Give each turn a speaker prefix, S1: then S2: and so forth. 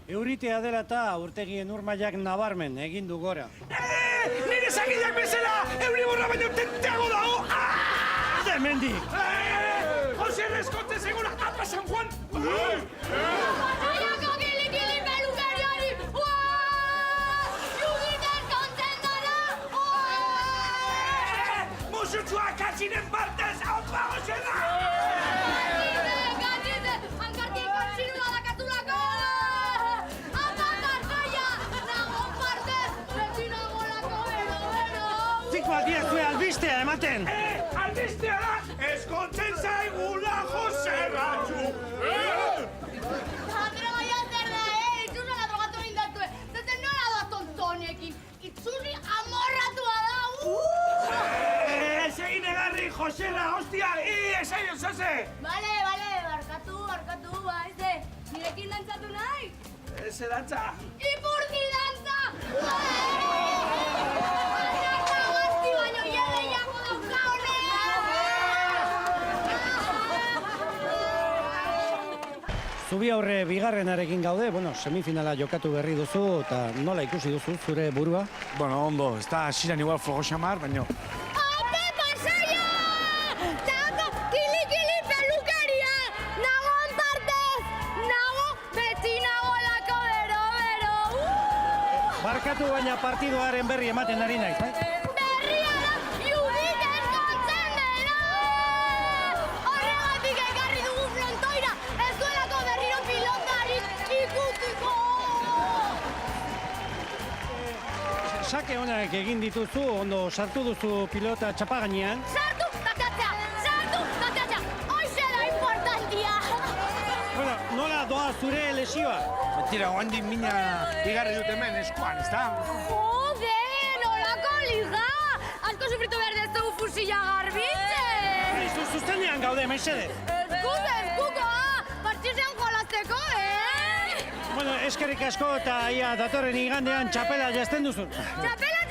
S1: Euritea dela eta urtegien urmailak nabarmen egin du gora.
S2: Nire zaginak bezala, euriborra baino tenteago dago!
S1: Demendik!
S2: Jose Reskote segura, apa San Juan!
S3: Aiako kili pelukariari! Jugiten kontzen dara!
S2: Musutsua katxinen partez, haupa Jose da!
S3: Gatite! Hankartik kontzinula dakatulako! Apa markaia! Nago partez! Beti nagolako bero!
S1: Ziko aldiazue albistea ematen!
S2: Albistea da, eskontzen zaigula Jose Ratxu!
S3: Droga zer da, Itzurra drogatu egin datue! Zaten nola da tontonekin! Itzurri amorratua da!
S2: Ez egin egarri, Josera, hostia! Ez egin, Jose!
S3: Bale, barkatu, baize! Nirekin dantzatu nahi?
S2: Ez dantza!
S3: Ipurdi dantza! Anarta gazti baino jedeiako dauka
S1: Zubi aurre bigarrenarekin gaude, semifinala jokatu berri duzu, eta nola ikusi duzu zure burua?
S2: Bueno, ondo, ez da hasiran igual flojo xamar, baino...
S3: Ope, pasaia! Nago kili pelukeria! Nagoan partez! Nago beti nagolako bero!
S1: Barkatu baina partiduaren berri ematen ari naiz,
S3: Berria da! Juditen kontzen dela! Horregatik ekarri dugu frontoira! Ez duelako berriro pilotarik ikutiko!
S1: Sake honak egin dituzu, ondo sartu duzu pilota txapagainean.
S3: Sartu, tatatxa! Hoxe da importantia!
S1: Nola doa zure lesioa?
S2: Mentira, oandik mina igarri dut hemen eskuan, ez da?
S3: Jode, nolako liga! Asko sufritu behar dezu fusila garbitzen!
S1: Zuzenean gaude, mesedez.
S3: Eskuko! Partxizean jolazteko,
S1: Eskerrik asko eta ia datorren igandean txapela jazten duzu.
S3: Txapela